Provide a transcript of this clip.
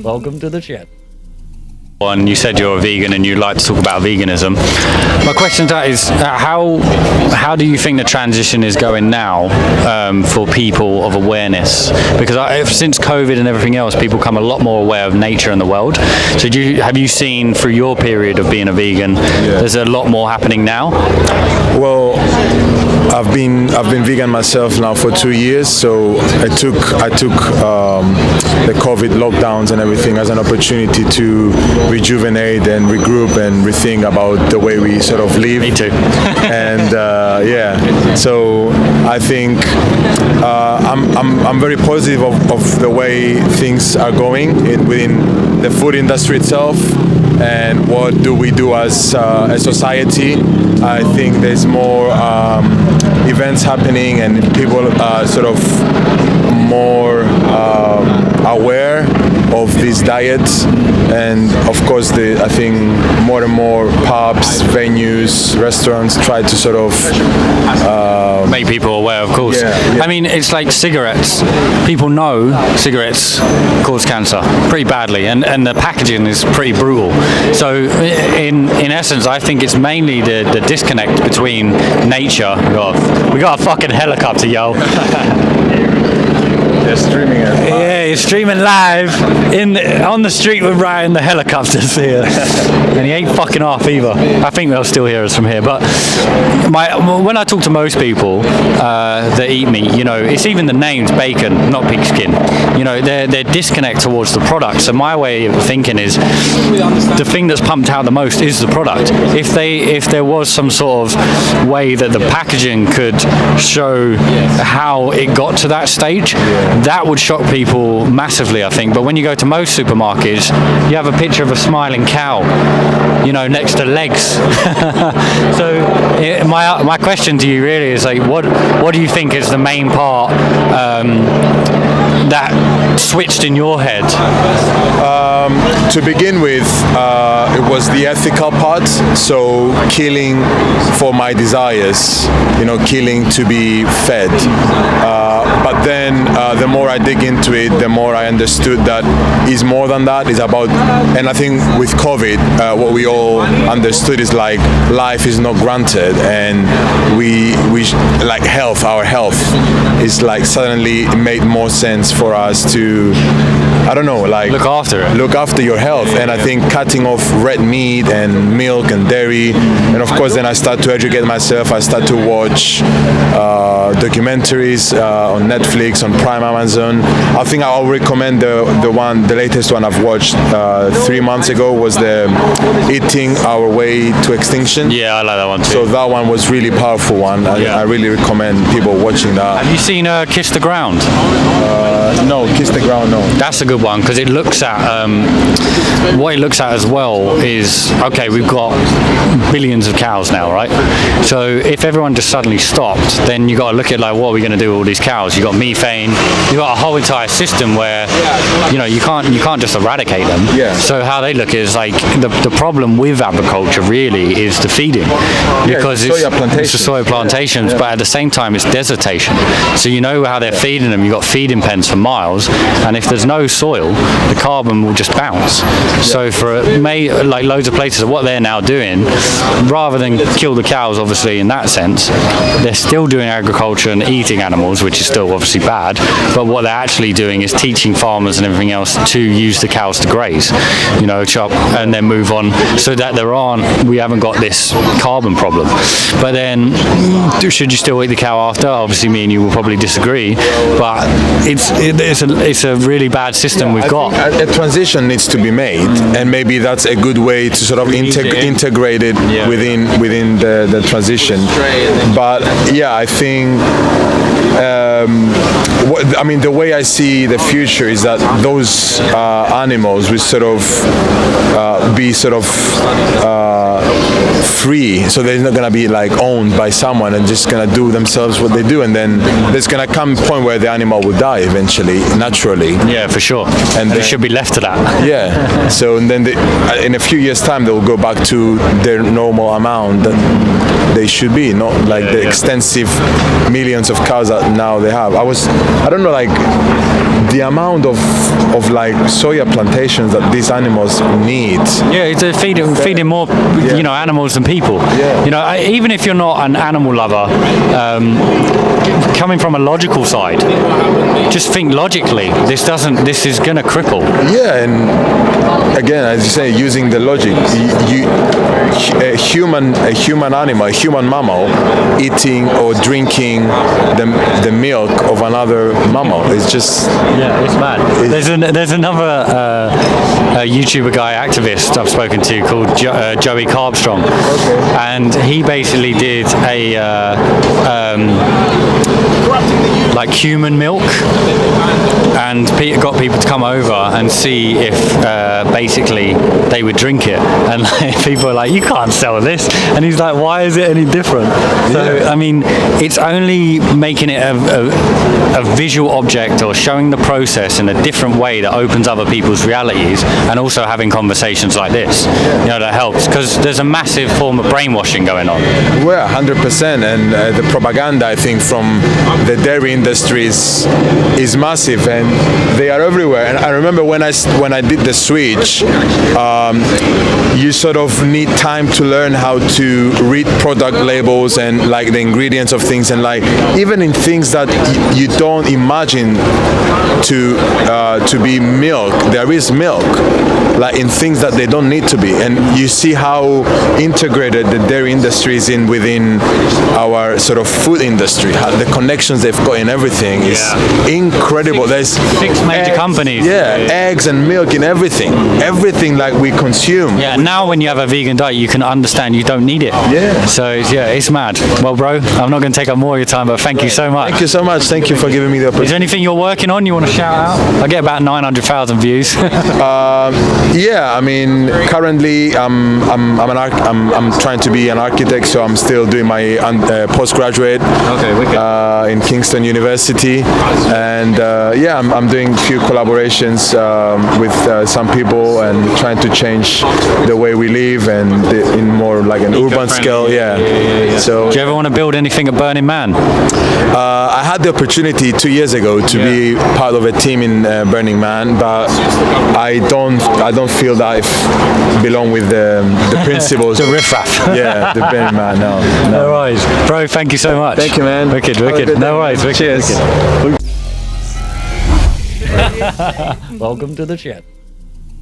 Welcome to the shed. And you said you're a vegan and you'd like to talk about veganism. My question to that is, how do you think the transition is going now for people of awareness? Because since COVID and everything else, people become a lot more aware of nature and the world. So have you seen through your period of being a vegan, there's a lot more happening now? Well, I've been vegan myself now for 2 years, so I took the COVID lockdowns and everything as an opportunity to rejuvenate and regroup and rethink about the way we sort of live. Me too. And so I think I'm very positive of the way things are going within the food industry itself. And what do we do as a society? I think there's more events happening and people are sort of more aware of these diets, and of course I think more and more pubs, venues, restaurants try to sort of make people aware, of course. Yeah. I mean, it's like cigarettes. People know cigarettes cause cancer pretty badly, and the packaging is pretty brutal. So in essence, I think it's mainly the disconnect between nature. We got a fucking helicopter, yo. They're streaming it. Yeah, you're streaming live on the street with Ryan. The helicopter's here, and he ain't fucking off either. I think they'll still hear us from here. But when I talk to most people that eat meat, you know, it's even the names bacon, not pigskin. You know, they're disconnect towards the product. So my way of thinking is the thing that's pumped out the most is the product. If there was some sort of way that the packaging could show how it got to that stage, that would shock people massively, I think. But when you go to most supermarkets, you have a picture of a smiling cow, you know, next to legs. So my question to you really is, like, what do you think is the main part that switched in your head? To begin with, it was the ethical part, so killing for my desires, you know, killing to be fed. But then the more I dig into it, the more I understood that is more than that. It's about, and I think with COVID, what we all understood is like life is not granted, and we like health, our health is like suddenly it made more sense for us to, I don't know, like look after your health. And I think cutting off red meat and milk and dairy, and of course then I start to educate myself. I start to watch documentaries on Netflix, on Prime, Amazon. I think I'll recommend the latest one I've watched 3 months ago was the Eating Our Way to Extinction. Yeah, I like that one too. So that one was really powerful one. I really recommend people watching that. Have you seen Kiss the Ground? No, Kiss the Ground, no. That's a good one, because it looks at what it looks at as well is, okay, we've got billions of cows now, right? So if everyone just suddenly stopped, then you got to look at, like, what are we going to do with all these cows? You got methane, you got a whole entire system where, you know, you can't just eradicate them. Yeah. So how they look is like the problem with agriculture really is the feeding, because it's the soya plantations, but at the same time it's desertation. So you know how they're feeding them. You got feeding pens for miles, and if there's no soil, the carbon will just bounce. So for like loads of places, what they're now doing, rather than kill the cows, obviously in that sense, they're still doing agriculture and eating animals, which is still obviously bad. But what they're actually doing is teaching farmers and everything else to use the cows to graze, you know, chop and then move on, so that we haven't got this carbon problem. But then, should you still eat the cow after? Obviously, me and you will probably disagree, but it's a really bad system we've got. A transition needs to be made, and maybe that's a good way to sort of integrate it within the transition. But yeah, I think the way I see the future is that those animals will sort of be sort of free, so they're not going to be like owned by someone and just going to do themselves what they do, and then there's going to come a point where the animal will die eventually, naturally. Yeah, for sure. And they should be left to that. Yeah. So and then in a few years' time, they will go back to their normal amount that they should be, not like the extensive millions of cows that now they have. I don't know, like the amount of like soya plantations that these animals need. Yeah, it's feeding more, you know, animals than people. Yeah. You know, even if you're not an animal lover, coming from a logical side, just think logically. This is going to cripple. Yeah, and again, as you say, using the logic, a human animal, a human mammal, eating or drinking the milk of another mammal is just it's mad. There's another YouTuber guy, activist I've spoken to called Joey Carbstrong, and he basically did a like human milk, and got people to come over and see if basically they would drink it, and like, people are like, you can't sell this, and he's like, why is it any different? So I mean, it's only making it a visual object or showing the process in a different way that opens other people's realities, and also having conversations like this, you know, that helps, because there's a massive form of brainwashing going on. Well, 100%, and the propaganda, I think, from the dairy industry is massive, and they are everywhere. And I remember when I did the switch, you sort of need time to learn how to read product labels and like the ingredients of things, and like even in things that you don't imagine to be milk, there is milk, like in things that they don't need to be. And you see how integrated the dairy industry is within our sort of food industry. How the connections they've got in everything is incredible. There's 6 major companies. Eggs and milk in everything like we consume. Yeah, now when you have a vegan diet, you can understand you don't need it. Yeah. So it's mad. Well, bro, I'm not going to take up more of your time, but thank you so much. Thank you so much. Thank you for giving me the opportunity. Is there anything you're working on you want to shout out? I get about 900,000 views. Yeah, I mean, currently I'm trying to be an architect, so I'm still doing my postgraduate in Kingston University, and I'm doing a few collaborations with some people and trying to change the way we live and in more like an urban scale. Yeah. So, do you ever want to build anything at Burning Man? I had the opportunity 2 years ago to be part of a team in Burning Man, but I don't feel that I belong with the principles. The riffraff. Yeah, the Burning Man. No. No worries, bro. Thank you so much. Thank you, man. Wicked. No worries. Wicked. Cheers. Welcome to the chat.